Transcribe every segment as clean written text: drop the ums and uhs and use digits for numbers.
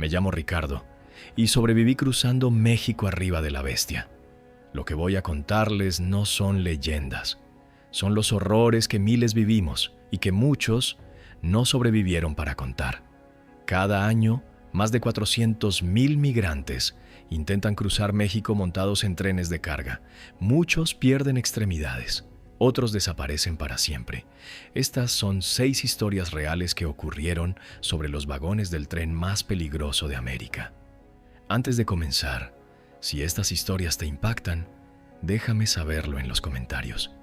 Me llamo Ricardo y sobreviví cruzando México arriba de la bestia. Lo que voy a contarles no son leyendas, son los horrores que miles vivimos y que muchos no sobrevivieron para contar. Cada año, más de 400,000 migrantes intentan cruzar México montados en trenes de carga. Muchos pierden extremidades, otros desaparecen para siempre. Estas son 6 historias reales que ocurrieron sobre los vagones del tren más peligroso de América. Antes de comenzar, si estas historias te impactan, déjame saberlo en los comentarios.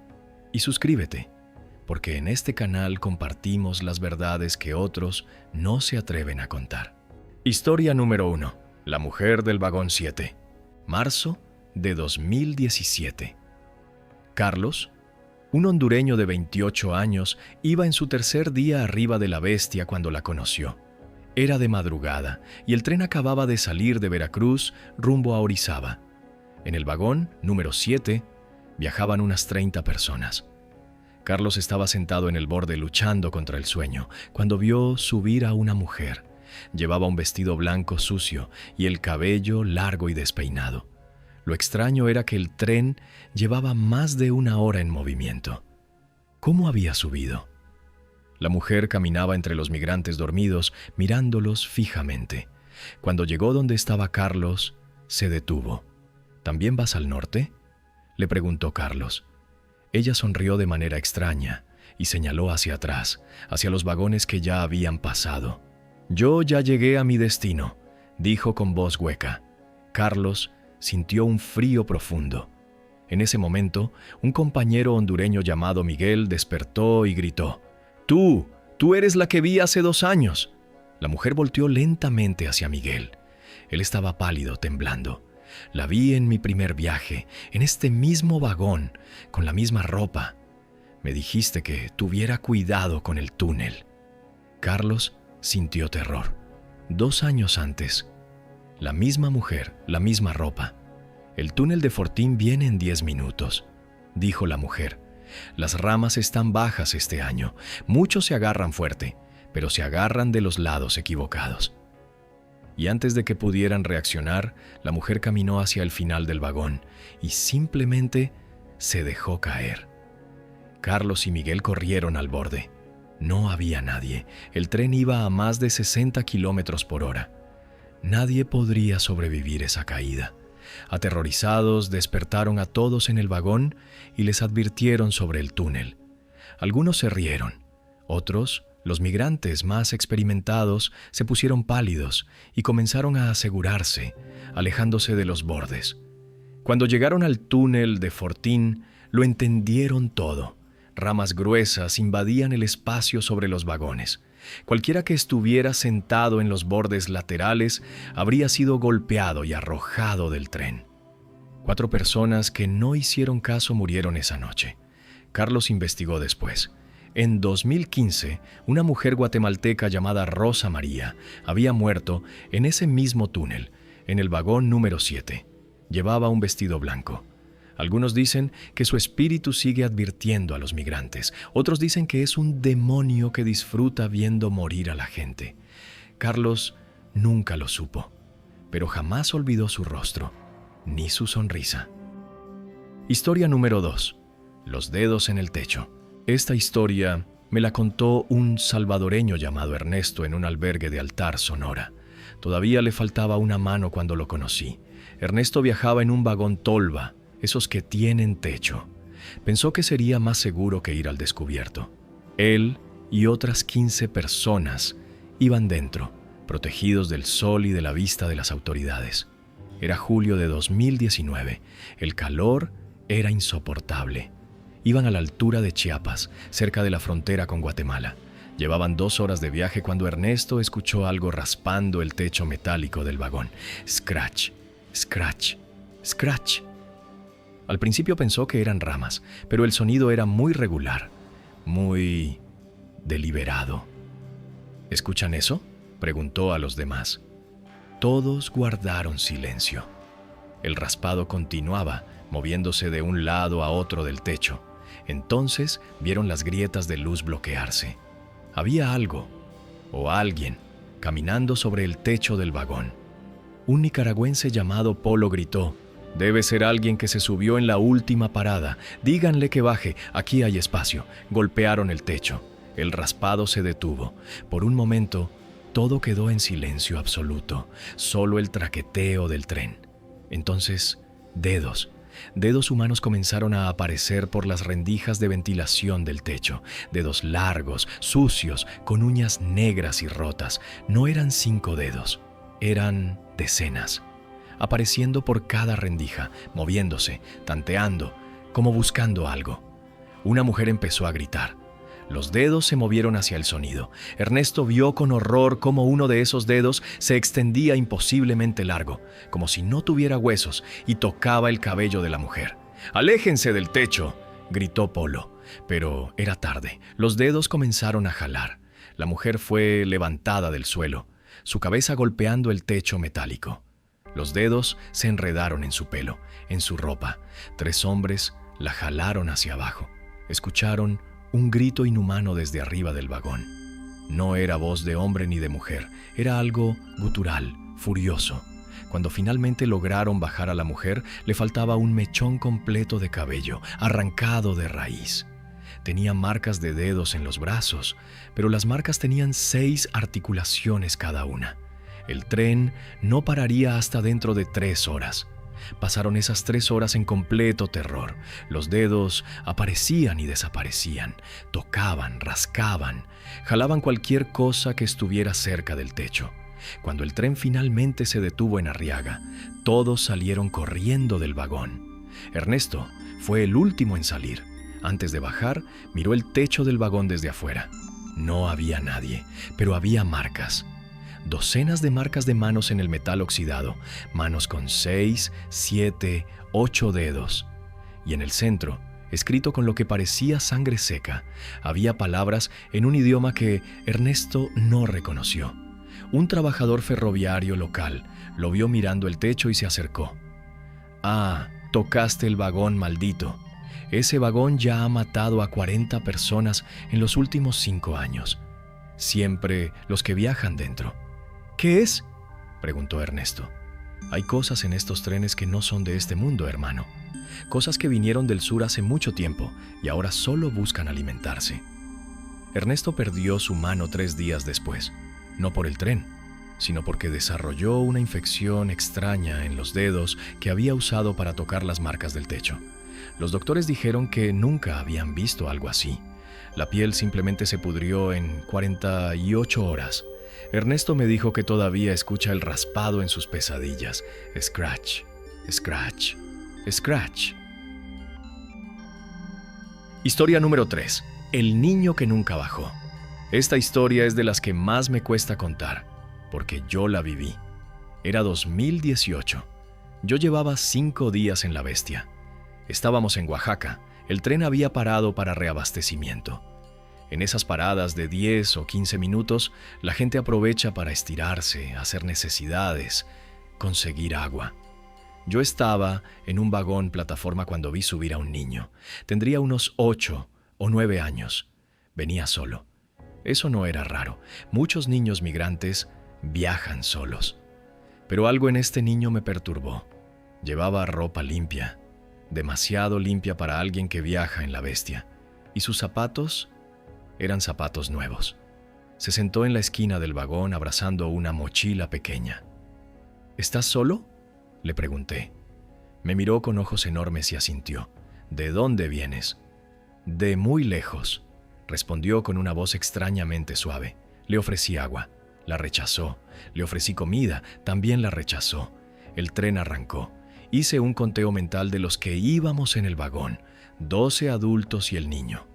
Y suscríbete, porque en este canal compartimos las verdades que otros no se atreven a contar. Historia número 1. La mujer del vagón 7. Marzo de 2017. Carlos, un hondureño de 28 años, iba en su tercer día arriba de la bestia cuando la conoció. Era de madrugada y el tren acababa de salir de Veracruz rumbo a Orizaba. En el vagón número 7 viajaban unas 30 personas. Carlos estaba sentado en el borde luchando contra el sueño cuando vio subir a una mujer. Llevaba un vestido blanco sucio y el cabello largo y despeinado. Lo extraño era que el tren llevaba más de 1 hora en movimiento. ¿Cómo había subido? La mujer caminaba entre los migrantes dormidos, mirándolos fijamente. Cuando llegó donde estaba Carlos, se detuvo. ¿También vas al norte?, le preguntó Carlos. Ella sonrió de manera extraña y señaló hacia atrás, hacia los vagones que ya habían pasado. «Yo ya llegué a mi destino», dijo con voz hueca. Carlos sintió un frío profundo. En ese momento, un compañero hondureño llamado Miguel despertó y gritó: ¡Tú eres la que vi hace 2 años! La mujer volteó lentamente hacia Miguel. Él estaba pálido, temblando. La vi en mi primer viaje, en este mismo vagón, con la misma ropa. Me dijiste que tuviera cuidado con el túnel. Carlos sintió terror. 2 años antes. La misma mujer, la misma ropa. El túnel de Fortín viene en 10 minutos, dijo la mujer. Las ramas están bajas este año. Muchos se agarran fuerte, pero se agarran de los lados equivocados. Y antes de que pudieran reaccionar, la mujer caminó hacia el final del vagón y simplemente se dejó caer. Carlos y Miguel corrieron al borde. No había nadie. El tren iba a más de 60 kilómetros por hora. Nadie podría sobrevivir esa caída. Aterrorizados, despertaron a todos en el vagón y les advirtieron sobre el túnel. Algunos se rieron. Otros, los migrantes más experimentados, se pusieron pálidos y comenzaron a asegurarse, alejándose de los bordes. Cuando llegaron al túnel de Fortín, lo entendieron todo. Ramas gruesas invadían el espacio sobre los vagones. Cualquiera que estuviera sentado en los bordes laterales habría sido golpeado y arrojado del tren. 4 personas que no hicieron caso murieron esa noche. Carlos investigó después. En 2015, una mujer guatemalteca llamada Rosa María había muerto en ese mismo túnel, en el vagón número 7. Llevaba un vestido blanco. Algunos dicen que su espíritu sigue advirtiendo a los migrantes. Otros dicen que es un demonio que disfruta viendo morir a la gente. Carlos nunca lo supo, pero jamás olvidó su rostro, ni su sonrisa. Historia número 2. Los dedos en el techo. Esta historia me la contó un salvadoreño llamado Ernesto en un albergue de Altar, Sonora. Todavía le faltaba una mano cuando lo conocí. Ernesto viajaba en un vagón tolva, esos que tienen techo. Pensó que sería más seguro que ir al descubierto. Él y otras 15 personas iban dentro, protegidos del sol y de la vista de las autoridades. Era julio de 2019. El calor era insoportable. Iban a la altura de Chiapas, cerca de la frontera con Guatemala. Llevaban 2 horas de viaje cuando Ernesto escuchó algo raspando el techo metálico del vagón. Scratch, scratch, scratch. Al principio pensó que eran ramas, pero el sonido era muy regular, muy deliberado. ¿Escuchan eso?, preguntó a los demás. Todos guardaron silencio. El raspado continuaba, moviéndose de un lado a otro del techo. Entonces vieron las grietas de luz bloquearse. Había algo, o alguien, caminando sobre el techo del vagón. Un nicaragüense llamado Polo gritó: «Debe ser alguien que se subió en la última parada. Díganle que baje, aquí hay espacio». Golpearon el techo. El raspado se detuvo. Por un momento, todo quedó en silencio absoluto, solo el traqueteo del tren. Entonces, dedos humanos comenzaron a aparecer por las rendijas de ventilación del techo. Dedos largos, sucios, con uñas negras y rotas. No eran 5 dedos, eran decenas, apareciendo por cada rendija, moviéndose, tanteando, como buscando algo. Una mujer empezó a gritar. Los dedos se movieron hacia el sonido. Ernesto vio con horror cómo uno de esos dedos se extendía imposiblemente largo, como si no tuviera huesos, y tocaba el cabello de la mujer. «¡Aléjense del techo!», gritó Polo. Pero era tarde. Los dedos comenzaron a jalar. La mujer fue levantada del suelo, su cabeza golpeando el techo metálico. Los dedos se enredaron en su pelo, en su ropa. 3 hombres la jalaron hacia abajo. Escucharon un grito inhumano desde arriba del vagón. No era voz de hombre ni de mujer, era algo gutural, furioso. Cuando finalmente lograron bajar a la mujer, le faltaba un mechón completo de cabello, arrancado de raíz. Tenía marcas de dedos en los brazos, pero las marcas tenían 6 articulaciones cada una. El tren no pararía hasta dentro de 3 horas. Pasaron esas 3 horas en completo terror. Los dedos aparecían y desaparecían, tocaban, rascaban, jalaban cualquier cosa que estuviera cerca del techo. Cuando el tren finalmente se detuvo en Arriaga, todos salieron corriendo del vagón. Ernesto fue el último en salir. Antes de bajar, miró el techo del vagón desde afuera. No había nadie, pero había marcas. Docenas de marcas de manos en el metal oxidado, manos con 6, 7, 8 dedos. Y en el centro, escrito con lo que parecía sangre seca, había palabras en un idioma que Ernesto no reconoció. Un trabajador ferroviario local lo vio mirando el techo y se acercó. «Ah, tocaste el vagón, maldito. Ese vagón ya ha matado a 40 personas en los últimos 5 años. Siempre los que viajan dentro». «¿Qué es?», preguntó Ernesto. «Hay cosas en estos trenes que no son de este mundo, hermano. Cosas que vinieron del sur hace mucho tiempo y ahora solo buscan alimentarse». Ernesto perdió su mano 3 días después, no por el tren, sino porque desarrolló una infección extraña en los dedos que había usado para tocar las marcas del techo. Los doctores dijeron que nunca habían visto algo así. La piel simplemente se pudrió en 48 horas. Ernesto me dijo que todavía escucha el raspado en sus pesadillas. Scratch, scratch, scratch. Historia número 3. El niño que nunca bajó. Esta historia es de las que más me cuesta contar, porque yo la viví. Era 2018. Yo llevaba 5 días en la Bestia. Estábamos en Oaxaca. El tren había parado para reabastecimiento. En esas paradas de 10 o 15 minutos, la gente aprovecha para estirarse, hacer necesidades, conseguir agua. Yo estaba en un vagón plataforma cuando vi subir a un niño. Tendría unos 8 o 9 años. Venía solo. Eso no era raro. Muchos niños migrantes viajan solos. Pero algo en este niño me perturbó. Llevaba ropa limpia, demasiado limpia para alguien que viaja en la Bestia. Y sus zapatos eran zapatos nuevos. Se sentó en la esquina del vagón abrazando una mochila pequeña. ¿Estás solo?, le pregunté. Me miró con ojos enormes y asintió. ¿De dónde vienes? De muy lejos, respondió con una voz extrañamente suave. Le ofrecí agua. La rechazó. Le ofrecí comida. También la rechazó. El tren arrancó. Hice un conteo mental de los que íbamos en el vagón. 12 adultos y el niño.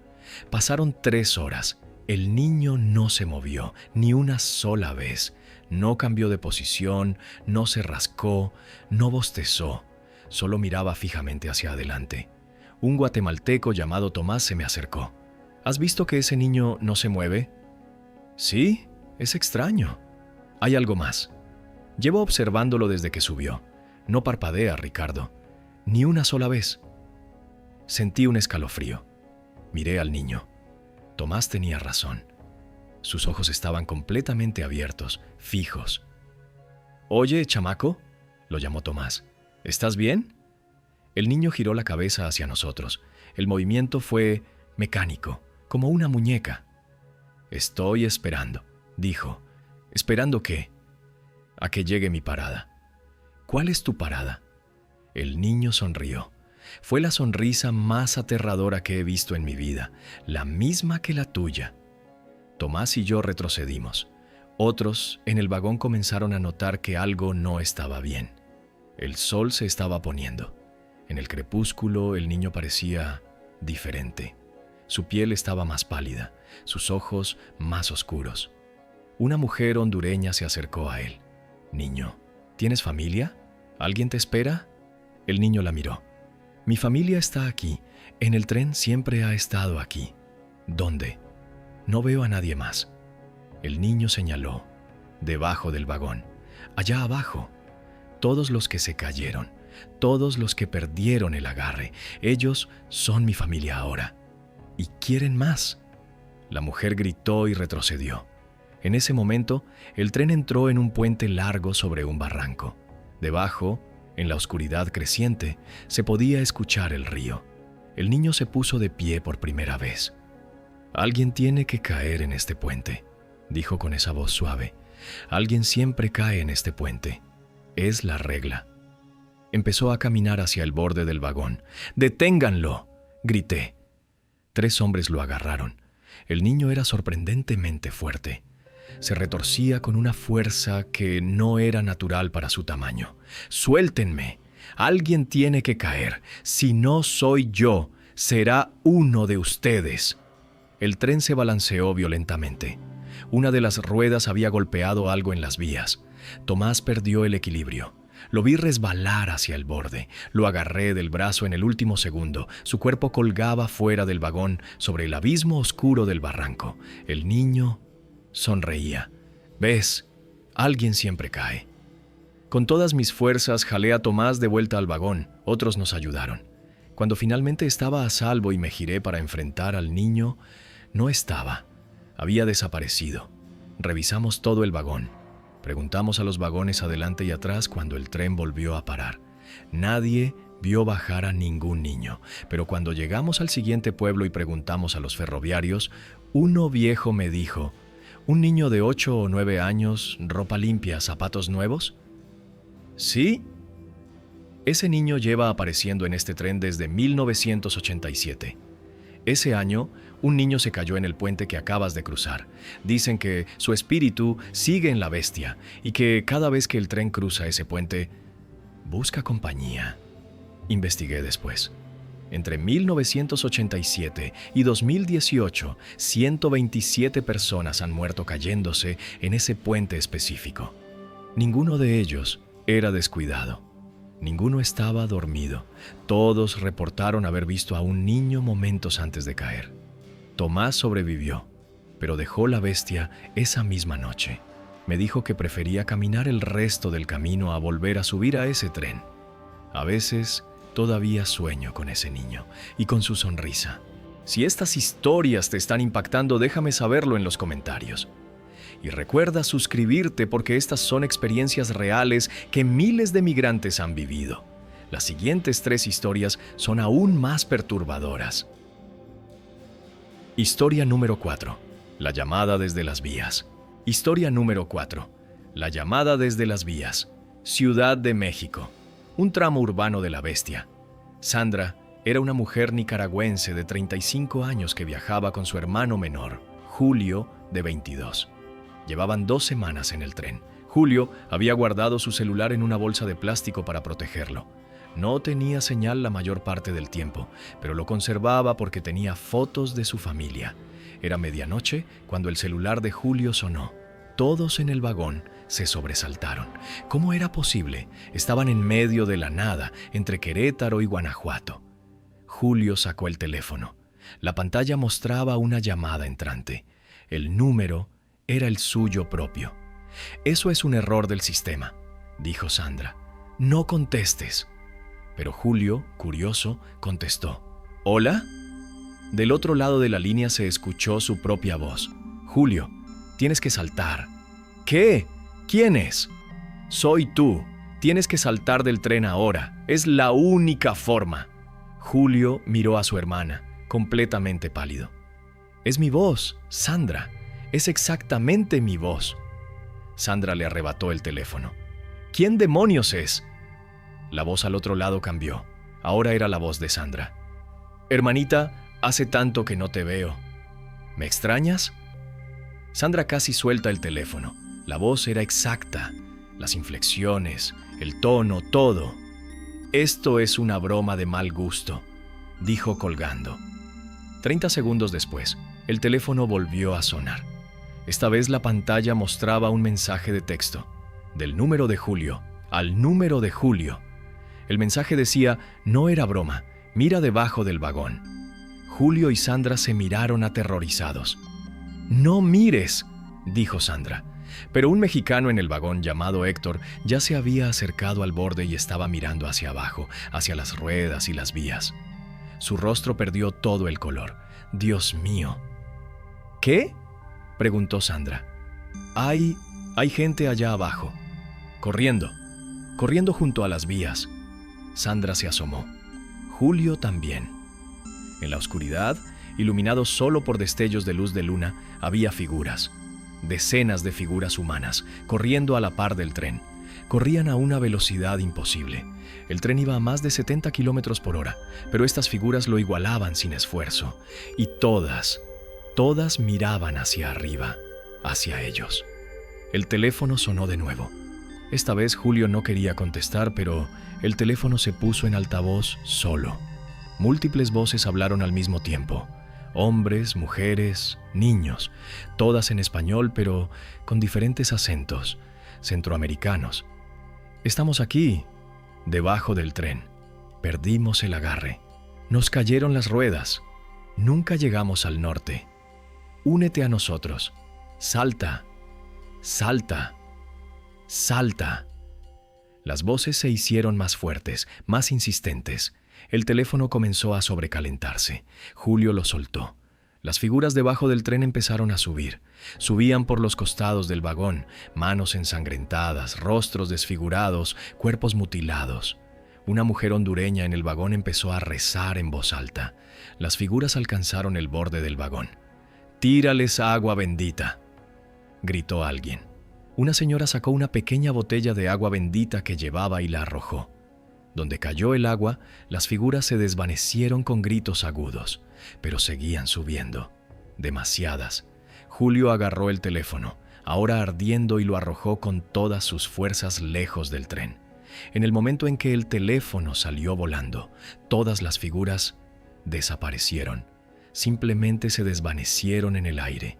Pasaron 3 horas. El niño no se movió, ni una sola vez. No cambió de posición, no se rascó, no bostezó. Solo miraba fijamente hacia adelante. Un guatemalteco llamado Tomás se me acercó. ¿Has visto que ese niño no se mueve? Sí, es extraño. Hay algo más. Llevo observándolo desde que subió. No parpadea, Ricardo. Ni una sola vez. Sentí un escalofrío. Miré al niño. Tomás tenía razón. Sus ojos estaban completamente abiertos, fijos. «Oye, chamaco», lo llamó Tomás, «¿estás bien?». El niño giró la cabeza hacia nosotros. El movimiento fue mecánico, como una muñeca. «Estoy esperando», dijo. «¿Esperando qué?». «A que llegue mi parada». «¿Cuál es tu parada?». El niño sonrió. Fue la sonrisa más aterradora que he visto en mi vida, la misma que la tuya. Tomás y yo retrocedimos. Otros en el vagón comenzaron a notar que algo no estaba bien. El sol se estaba poniendo. En el crepúsculo el niño parecía diferente. Su piel estaba más pálida, sus ojos más oscuros. Una mujer hondureña se acercó a él. «Niño, ¿tienes familia? ¿Alguien te espera?». El niño la miró. «Mi familia está aquí. En el tren siempre ha estado aquí». «¿Dónde?». «No veo a nadie más». El niño señaló. «Debajo del vagón. Allá abajo. Todos los que se cayeron, todos los que perdieron el agarre, ellos son mi familia ahora. Y quieren más». La mujer gritó y retrocedió. En ese momento, el tren entró en un puente largo sobre un barranco. Debajo, en la oscuridad creciente, se podía escuchar el río. El niño se puso de pie por primera vez. «Alguien tiene que caer en este puente», dijo con esa voz suave. «Alguien siempre cae en este puente. Es la regla». Empezó a caminar hacia el borde del vagón. «¡Deténganlo!», grité. 3 hombres lo agarraron. El niño era sorprendentemente fuerte. Se retorcía con una fuerza que no era natural para su tamaño. «¡Suéltenme! Alguien tiene que caer. Si no soy yo, será uno de ustedes». El tren se balanceó violentamente. Una de las ruedas había golpeado algo en las vías. Tomás perdió el equilibrio. Lo vi resbalar hacia el borde. Lo agarré del brazo en el último segundo. Su cuerpo colgaba fuera del vagón sobre el abismo oscuro del barranco. El niño sonreía. «¿Ves? Alguien siempre cae». Con todas mis fuerzas jalé a Tomás de vuelta al vagón. Otros nos ayudaron. Cuando finalmente estaba a salvo y me giré para enfrentar al niño, no estaba. Había desaparecido. Revisamos todo el vagón. Preguntamos a los vagones adelante y atrás cuando el tren volvió a parar. Nadie vio bajar a ningún niño, pero cuando llegamos al siguiente pueblo y preguntamos a los ferroviarios, uno viejo me dijo: «¿Un niño de 8 o 9 años, ropa limpia, zapatos nuevos?». «Sí». Ese niño lleva apareciendo en este tren desde 1987. Ese año, un niño se cayó en el puente que acabas de cruzar. Dicen que su espíritu sigue en la bestia y que cada vez que el tren cruza ese puente, busca compañía. Investigué después. Entre 1987 y 2018, 127 personas han muerto cayéndose en ese puente específico. Ninguno de ellos era descuidado. Ninguno estaba dormido. Todos reportaron haber visto a un niño momentos antes de caer. Tomás sobrevivió, pero dejó la bestia esa misma noche. Me dijo que prefería caminar el resto del camino a volver a subir a ese tren. A veces todavía sueño con ese niño y con su sonrisa. Si estas historias te están impactando, déjame saberlo en los comentarios. Y recuerda suscribirte porque estas son experiencias reales que miles de migrantes han vivido. Las siguientes 3 historias son aún más perturbadoras. Historia número 4. La llamada desde las vías. Historia número 4. La llamada desde las vías. Ciudad de México. Un tramo urbano de la bestia. Sandra era una mujer nicaragüense de 35 años que viajaba con su hermano menor, Julio, de 22. Llevaban 2 semanas en el tren. Julio había guardado su celular en una bolsa de plástico para protegerlo. No tenía señal la mayor parte del tiempo, pero lo conservaba porque tenía fotos de su familia. Era medianoche cuando el celular de Julio sonó. Todos en el vagón se sobresaltaron. ¿Cómo era posible? Estaban en medio de la nada, entre Querétaro y Guanajuato. Julio sacó el teléfono. La pantalla mostraba una llamada entrante. El número era el suyo propio. «Eso es un error del sistema», dijo Sandra. «No contestes». Pero Julio, curioso, contestó. «¿Hola?». Del otro lado de la línea se escuchó su propia voz. «Julio, Tienes que saltar. ¿Qué? ¿Quién es? Soy tú. Tienes que saltar del tren ahora. Es la única forma. Julio miró a su hermana, completamente pálido. Es mi voz, Sandra. Es exactamente mi voz. Sandra le arrebató el teléfono. ¿Quién demonios es? La voz al otro lado cambió. Ahora era la voz de Sandra. Hermanita, hace tanto que no te veo. ¿Me extrañas? Sandra casi suelta el teléfono. La voz era exacta. Las inflexiones, el tono, todo. Esto es una broma de mal gusto, dijo colgando. 30 segundos después, el teléfono volvió a sonar. Esta vez la pantalla mostraba un mensaje de texto. Del número de Julio al número de Julio. El mensaje decía, no era broma, mira debajo del vagón. Julio y Sandra se miraron aterrorizados. No mires, dijo Sandra. Pero un mexicano en el vagón llamado Héctor ya se había acercado al borde y estaba mirando hacia abajo, hacia las ruedas y las vías. Su rostro perdió todo el color. Dios mío. ¿Qué? Preguntó Sandra. Hay gente allá abajo. Corriendo junto a las vías. Sandra se asomó. Julio también. En la oscuridad, iluminado solo por destellos de luz de luna, había figuras. Decenas de figuras humanas, corriendo a la par del tren. Corrían a una velocidad imposible. El tren iba a más de 70 kilómetros por hora, pero estas figuras lo igualaban sin esfuerzo. Y todas miraban hacia arriba, hacia ellos. El teléfono sonó de nuevo. Esta vez Julio no quería contestar, pero el teléfono se puso en altavoz solo. Múltiples voces hablaron al mismo tiempo. Hombres, mujeres, niños, todas en español, pero con diferentes acentos, centroamericanos. Estamos aquí, debajo del tren. Perdimos el agarre. Nos cayeron las ruedas. Nunca llegamos al norte. Únete a nosotros. Salta, salta, salta. Las voces se hicieron más fuertes, más insistentes. El teléfono comenzó a sobrecalentarse. Julio lo soltó. Las figuras debajo del tren empezaron a subir. Subían por los costados del vagón, manos ensangrentadas, rostros desfigurados, cuerpos mutilados. Una mujer hondureña en el vagón empezó a rezar en voz alta. Las figuras alcanzaron el borde del vagón. «Tírales agua bendita», gritó alguien. Una señora sacó una pequeña botella de agua bendita que llevaba y la arrojó. Donde cayó el agua, las figuras se desvanecieron con gritos agudos, pero seguían subiendo. Demasiadas. Julio agarró el teléfono, ahora ardiendo, y lo arrojó con todas sus fuerzas lejos del tren. En el momento en que el teléfono salió volando, todas las figuras desaparecieron. Simplemente se desvanecieron en el aire.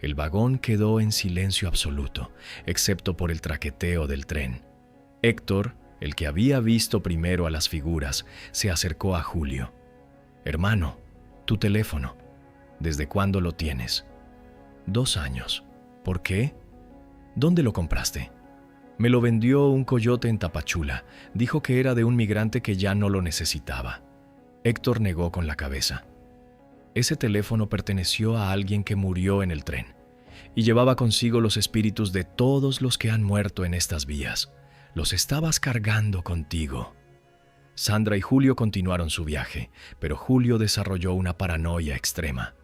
El vagón quedó en silencio absoluto, excepto por el traqueteo del tren. Héctor, el que había visto primero a las figuras, se acercó a Julio. «Hermano, tu teléfono. ¿Desde cuándo lo tienes?» 2 años. ¿Por qué? ¿Dónde lo compraste? Me lo vendió un coyote en Tapachula. Dijo que era de un migrante que ya no lo necesitaba. Héctor negó con la cabeza. Ese teléfono perteneció a alguien que murió en el tren y llevaba consigo los espíritus de todos los que han muerto en estas vías. Los estabas cargando contigo. Sandra y Julio continuaron su viaje, pero Julio desarrolló una paranoia extrema.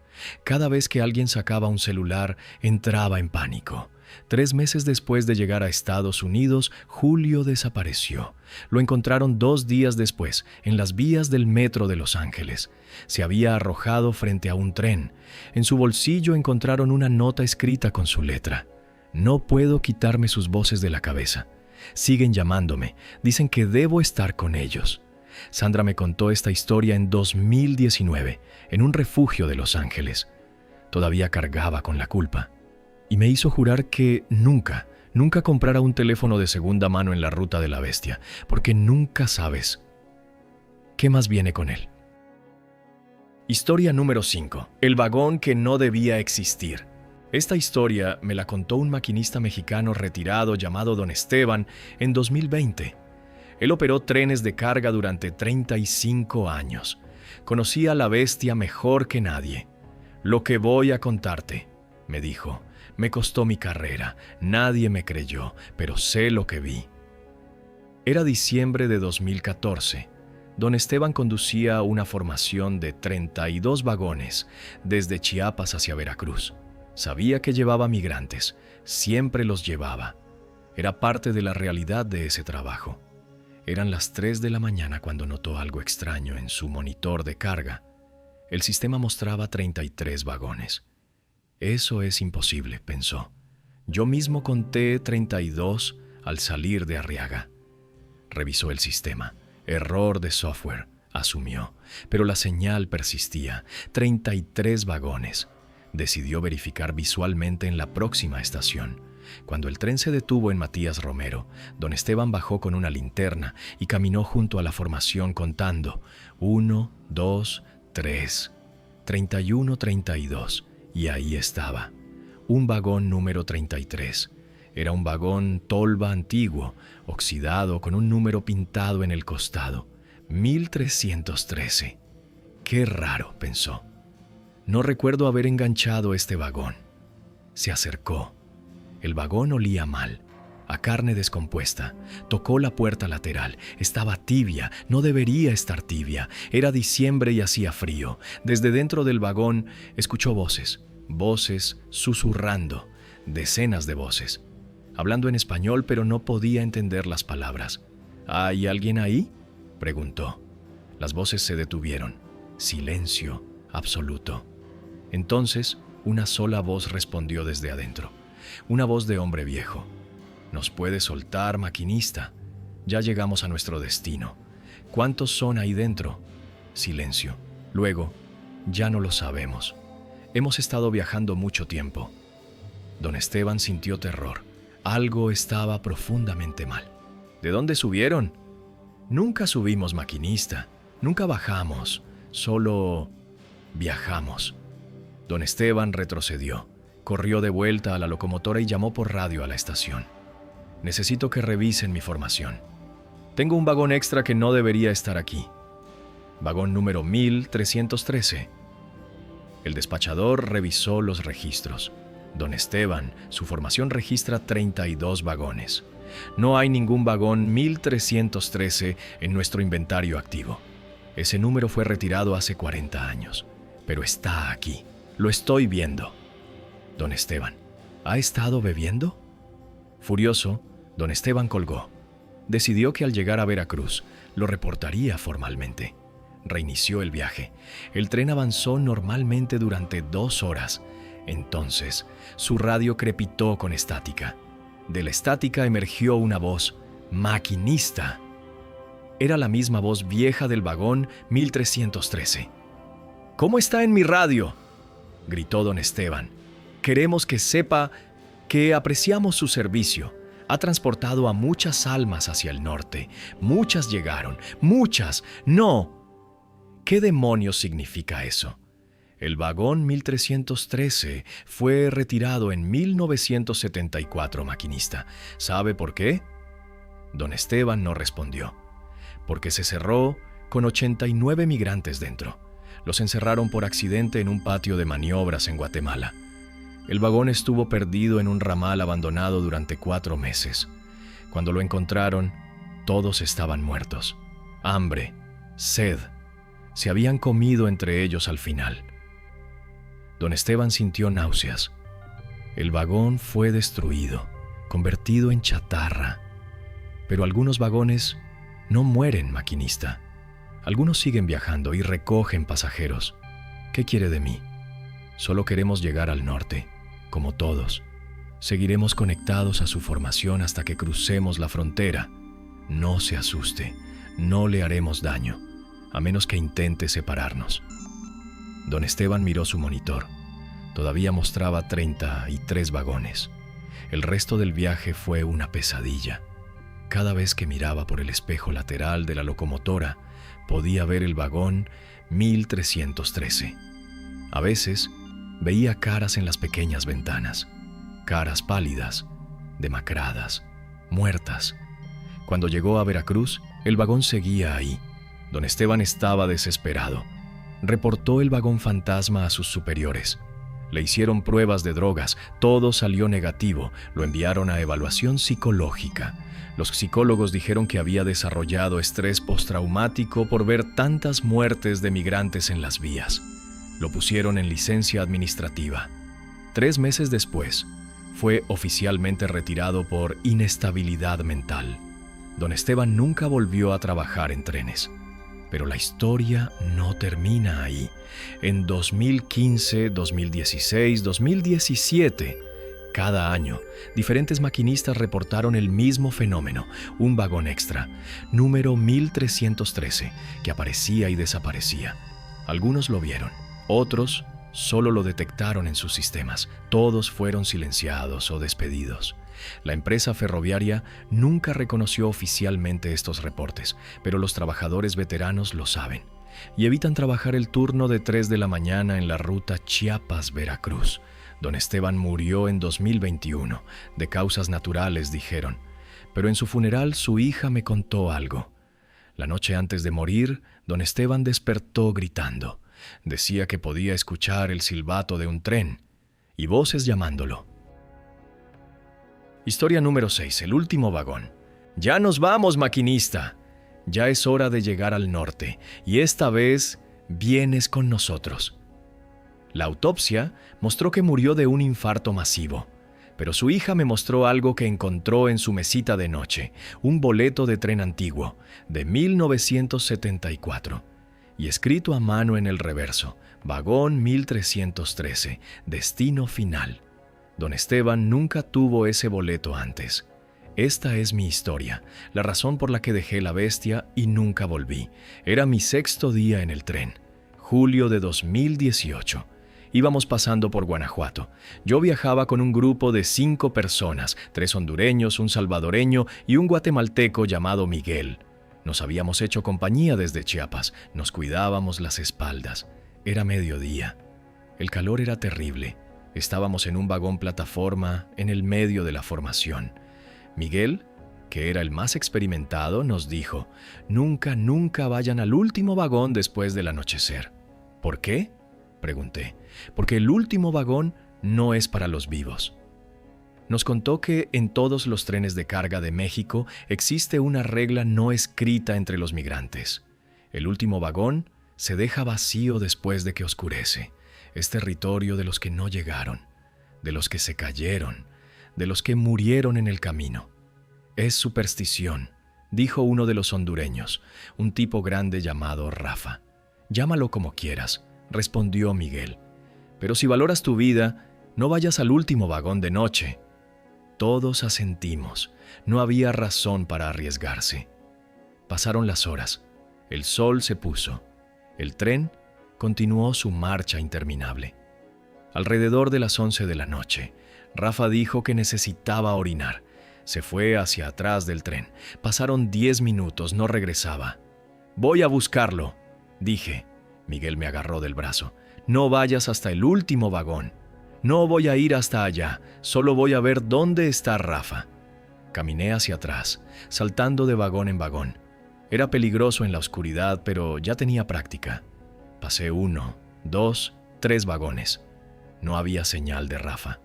Cada vez que alguien sacaba un celular, entraba en pánico. 3 meses después de llegar a Estados Unidos, Julio desapareció. Lo encontraron 2 días después, en las vías del metro de Los Ángeles. Se había arrojado frente a un tren. En su bolsillo encontraron una nota escrita con su letra. No puedo quitarme sus voces de la cabeza. Siguen llamándome. Dicen que debo estar con ellos. Sandra me contó esta historia en 2019, en un refugio de Los Ángeles. Todavía cargaba con la culpa. Y me hizo jurar que nunca comprara un teléfono de segunda mano en la ruta de la bestia, porque nunca sabes qué más viene con él. Historia número 5. El vagón que no debía existir. Esta historia me la contó un maquinista mexicano retirado llamado Don Esteban en 2020. Él operó trenes de carga durante 35 años. Conocía a la bestia mejor que nadie. Lo que voy a contarte, me dijo, Me costó mi carrera, nadie me creyó, pero sé lo que vi. Era diciembre de 2014. Don Esteban conducía una formación de 32 vagones desde Chiapas hacia Veracruz. Sabía que llevaba migrantes, siempre los llevaba. Era parte de la realidad de ese trabajo. Eran las 3 de la mañana cuando notó algo extraño en su monitor de carga. El sistema mostraba 33 vagones. Eso es imposible, pensó. Yo mismo conté 32 al salir de Arriaga. Revisó el sistema. Error de software, asumió, pero la señal persistía. 33 vagones. Decidió verificar visualmente en la próxima estación. Cuando el tren se detuvo en Matías Romero, don Esteban bajó con una linterna y caminó junto a la formación contando 1, 2, 3, 31, 32. Y ahí estaba, un vagón número 33. Era un vagón tolva antiguo, oxidado, con un número pintado en el costado. 1313. Qué raro, pensó. No recuerdo haber enganchado este vagón. Se acercó. El vagón olía mal, a carne descompuesta. Tocó la puerta lateral. Estaba tibia, no debería estar tibia. Era diciembre y hacía frío. Desde dentro del vagón escuchó voces susurrando, decenas de voces. Hablando en español, pero no podía entender las palabras. ¿Hay alguien ahí?, preguntó. Las voces se detuvieron. Silencio absoluto. Entonces, una sola voz respondió desde adentro. Una voz de hombre viejo. «¿Nos puede soltar, maquinista? Ya llegamos a nuestro destino. ¿Cuántos son ahí dentro?» Silencio. Luego, «Ya no lo sabemos. Hemos estado viajando mucho tiempo». Don Esteban sintió terror. Algo estaba profundamente mal. ¿De dónde subieron? Nunca subimos, maquinista. Nunca bajamos. Solo viajamos. Don Esteban retrocedió. Corrió de vuelta a la locomotora y llamó por radio a la estación. Necesito que revisen mi formación. Tengo un vagón extra que no debería estar aquí. Vagón número 1313. El despachador revisó los registros. Don Esteban, su formación registra 32 vagones. No hay ningún vagón 1313 en nuestro inventario activo. Ese número fue retirado hace 40 años. Pero está aquí. Lo estoy viendo. Don Esteban, ¿ha estado bebiendo? Furioso, don Esteban colgó. Decidió que al llegar a Veracruz, lo reportaría formalmente. Reinició el viaje. El tren avanzó normalmente durante 2 horas. Entonces, su radio crepitó con estática. De la estática emergió una voz: «Maquinista». Era la misma voz vieja del vagón 1313. «¿Cómo está en mi radio?», gritó don Esteban. «Queremos que sepa que apreciamos su servicio. Ha transportado a muchas almas hacia el norte. Muchas llegaron. Muchas. No». ¿Qué demonios significa eso? El vagón 1313 fue retirado en 1974, maquinista. ¿Sabe por qué? Don Esteban no respondió. Porque se cerró con 89 migrantes dentro. Los encerraron por accidente en un patio de maniobras en Guatemala. El vagón estuvo perdido en un ramal abandonado durante 4 meses. Cuando lo encontraron, todos estaban muertos. Hambre, sed, se habían comido entre ellos al final. Don Esteban sintió náuseas. El vagón fue destruido, convertido en chatarra. Pero algunos vagones no mueren, maquinista. Algunos siguen viajando y recogen pasajeros. ¿Qué quiere de mí? Solo queremos llegar al norte, como todos. Seguiremos conectados a su formación hasta que crucemos la frontera. No se asuste, no le haremos daño, a menos que intente separarnos. Don Esteban miró su monitor. Todavía mostraba 33 vagones. El resto del viaje fue una pesadilla. Cada vez que miraba por el espejo lateral de la locomotora, podía ver el vagón 1313. A veces, veía caras en las pequeñas ventanas. Caras pálidas, demacradas, muertas. Cuando llegó a Veracruz, el vagón seguía ahí. Don Esteban estaba desesperado. Reportó el vagón fantasma a sus superiores. Le hicieron pruebas de drogas, todo salió negativo, lo enviaron a evaluación psicológica. Los psicólogos dijeron que había desarrollado estrés postraumático por ver tantas muertes de migrantes en las vías. Lo pusieron en licencia administrativa. 3 meses después, fue oficialmente retirado por inestabilidad mental. Don Esteban nunca volvió a trabajar en trenes. Pero la historia no termina ahí. En 2015, 2016, 2017, cada año, diferentes maquinistas reportaron el mismo fenómeno, un vagón extra, número 1313, que aparecía y desaparecía. Algunos lo vieron, otros solo lo detectaron en sus sistemas. Todos fueron silenciados o despedidos. La empresa ferroviaria nunca reconoció oficialmente estos reportes, pero los trabajadores veteranos lo saben y evitan trabajar el turno de 3 de la mañana en la ruta Chiapas-Veracruz. Don Esteban murió en 2021, de causas naturales, dijeron, pero en su funeral su hija me contó algo. La noche antes de morir, don Esteban despertó gritando. Decía que podía escuchar el silbato de un tren y voces llamándolo. Historia número 6. El último vagón. ¡Ya nos vamos, maquinista! Ya es hora de llegar al norte, y esta vez vienes con nosotros. La autopsia mostró que murió de un infarto masivo, pero su hija me mostró algo que encontró en su mesita de noche, un boleto de tren antiguo, de 1974, y escrito a mano en el reverso, vagón 1313, destino final. Don Esteban nunca tuvo ese boleto antes. Esta es mi historia, la razón por la que dejé la bestia y nunca volví. Era mi 6º día en el tren, julio de 2018. Íbamos pasando por Guanajuato. Yo viajaba con un grupo de 5 personas, 3 hondureños, un salvadoreño y un guatemalteco llamado Miguel. Nos habíamos hecho compañía desde Chiapas, nos cuidábamos las espaldas. Era mediodía. El calor era terrible. Estábamos en un vagón plataforma en el medio de la formación. Miguel, que era el más experimentado, nos dijo, nunca vayan al último vagón después del anochecer. ¿Por qué?, pregunté. Porque el último vagón no es para los vivos. Nos contó que en todos los trenes de carga de México existe una regla no escrita entre los migrantes. El último vagón se deja vacío después de que oscurece. Es territorio de los que no llegaron, de los que se cayeron, de los que murieron en el camino. Es superstición, dijo uno de los hondureños, un tipo grande llamado Rafa. Llámalo como quieras, respondió Miguel. Pero si valoras tu vida, no vayas al último vagón de noche. Todos asentimos. No había razón para arriesgarse. Pasaron las horas. El sol se puso. El tren continuó su marcha interminable. Alrededor de las 11 de la noche, Rafa dijo que necesitaba orinar. Se fue hacia atrás del tren. Pasaron 10 minutos, no regresaba. «Voy a buscarlo», dije. Miguel me agarró del brazo. «No vayas hasta el último vagón. No voy a ir hasta allá, solo voy a ver dónde está Rafa». Caminé hacia atrás, saltando de vagón en vagón. Era peligroso en la oscuridad, pero ya tenía práctica. Pasé 1, 2, 3 vagones. No había señal de Rafa.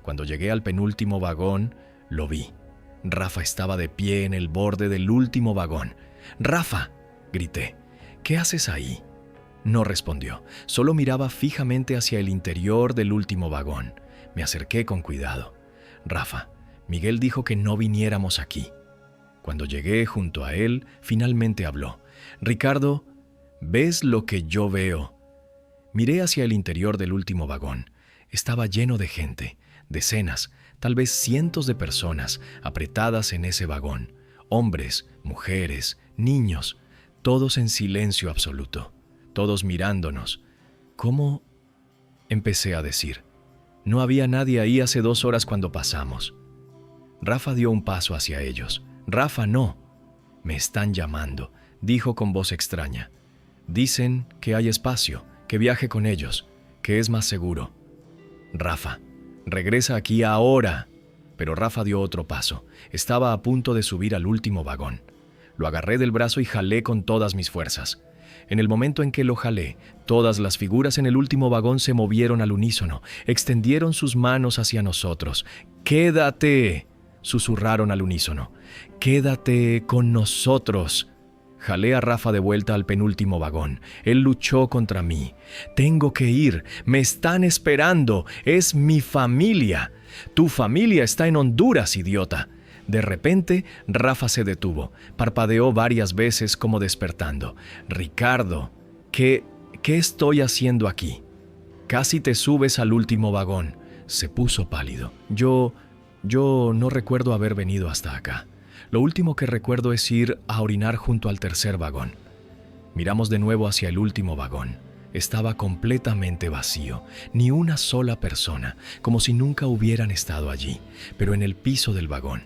Cuando llegué al penúltimo vagón, lo vi. Rafa estaba de pie en el borde del último vagón. «¡Rafa!», grité. «¿Qué haces ahí?». No respondió, solo miraba fijamente hacia el interior del último vagón. Me acerqué con cuidado. «Rafa, Miguel dijo que no viniéramos aquí». Cuando llegué junto a él, finalmente habló. «Ricardo, ¿ves lo que yo veo?». Miré hacia el interior del último vagón. Estaba lleno de gente, decenas, tal vez cientos de personas apretadas en ese vagón. Hombres, mujeres, niños, todos en silencio absoluto. Todos mirándonos. «¿Cómo?», empecé a decir. «No había nadie ahí hace 2 horas cuando pasamos». Rafa dio un paso hacia ellos. «Rafa, no». «Me están llamando», dijo con voz extraña. «Dicen que hay espacio, que viaje con ellos, que es más seguro». «Rafa, regresa aquí ahora». Pero Rafa dio otro paso. Estaba a punto de subir al último vagón. Lo agarré del brazo y jalé con todas mis fuerzas. En el momento en que lo jalé, todas las figuras en el último vagón se movieron al unísono, extendieron sus manos hacia nosotros. ¡Quédate!, susurraron al unísono. ¡Quédate con nosotros! Jalé a Rafa de vuelta al penúltimo vagón. Él luchó contra mí. Tengo que ir. Me están esperando. Es mi familia. Tu familia está en Honduras, idiota. De repente, Rafa se detuvo. Parpadeó varias veces como despertando. Ricardo, ¿qué estoy haciendo aquí? Casi te subes al último vagón. Se puso pálido. Yo no recuerdo haber venido hasta acá. Lo último que recuerdo es ir a orinar junto al tercer vagón. Miramos de nuevo hacia el último vagón. Estaba completamente vacío, ni una sola persona, como si nunca hubieran estado allí. Pero en el piso del vagón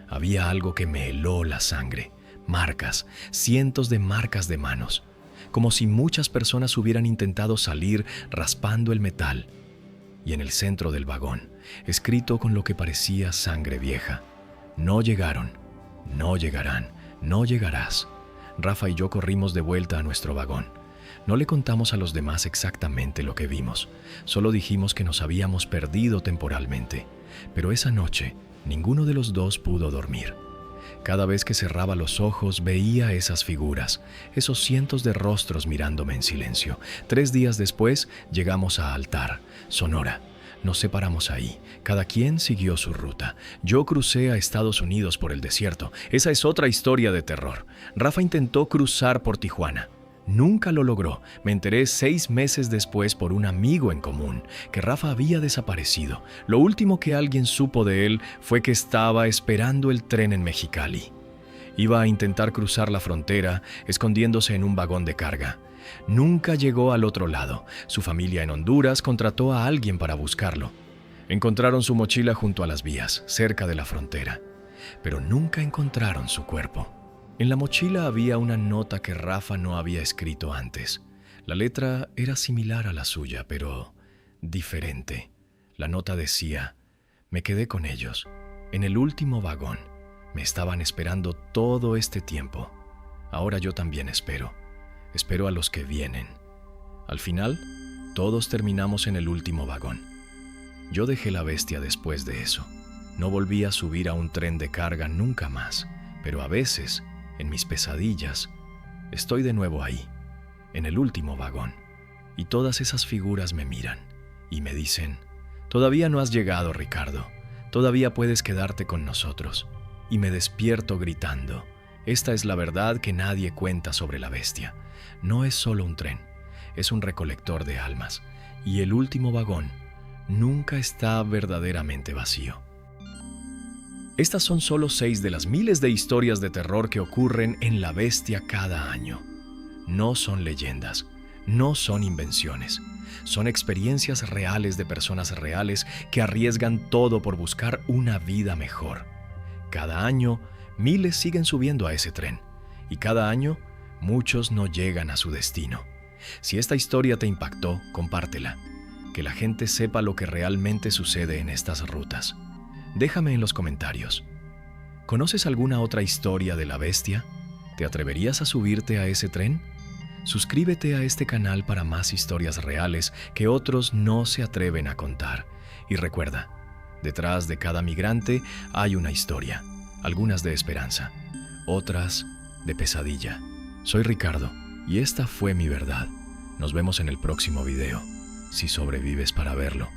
había algo que me heló la sangre. Marcas, cientos de marcas de manos, como si muchas personas hubieran intentado salir raspando el metal. Y en el centro del vagón, escrito con lo que parecía sangre vieja: no llegaron, no llegarán, no llegarás. Rafa y yo corrimos de vuelta a nuestro vagón. No le contamos a los demás exactamente lo que vimos, solo dijimos que nos habíamos perdido temporalmente. Pero esa noche, ninguno de los dos pudo dormir. Cada vez que cerraba los ojos veía esas figuras, esos cientos de rostros mirándome en silencio. 3 días después llegamos a Altar, Sonora. Nos separamos ahí. Cada quien siguió su ruta. Yo crucé a Estados Unidos por el desierto. Esa es otra historia de terror. Rafa intentó cruzar por Tijuana. Nunca lo logró. Me enteré 6 meses después por un amigo en común que Rafa había desaparecido. Lo último que alguien supo de él fue que estaba esperando el tren en Mexicali. Iba a intentar cruzar la frontera escondiéndose en un vagón de carga. Nunca llegó al otro lado. Su familia en Honduras contrató a alguien para buscarlo. Encontraron su mochila junto a las vías, cerca de la frontera, pero nunca encontraron su cuerpo. En la mochila había una nota que Rafa no había escrito antes. La letra era similar a la suya, pero diferente. La nota decía: me quedé con ellos, en el último vagón. Me estaban esperando todo este tiempo. Ahora yo también espero. Espero a los que vienen. Al final, todos terminamos en el último vagón. Yo dejé la bestia después de eso. No volví a subir a un tren de carga nunca más, pero a veces, en mis pesadillas, estoy de nuevo ahí, en el último vagón, y todas esas figuras me miran y me dicen: todavía no has llegado, Ricardo, todavía puedes quedarte con nosotros. Y me despierto gritando: esta es la verdad que nadie cuenta sobre la bestia. No es solo un tren, es un recolector de almas, y el último vagón nunca está verdaderamente vacío. Estas son solo 6 de las miles de historias de terror que ocurren en La Bestia cada año. No son leyendas, no son invenciones, son experiencias reales de personas reales que arriesgan todo por buscar una vida mejor. Cada año, miles siguen subiendo a ese tren, y cada año, muchos no llegan a su destino. Si esta historia te impactó, compártela. Que la gente sepa lo que realmente sucede en estas rutas. Déjame en los comentarios. ¿Conoces alguna otra historia de la bestia? ¿Te atreverías a subirte a ese tren? Suscríbete a este canal para más historias reales que otros no se atreven a contar. Y recuerda, detrás de cada migrante hay una historia, algunas de esperanza, otras de pesadilla. Soy Ricardo y esta fue mi verdad. Nos vemos en el próximo video, si sobrevives para verlo.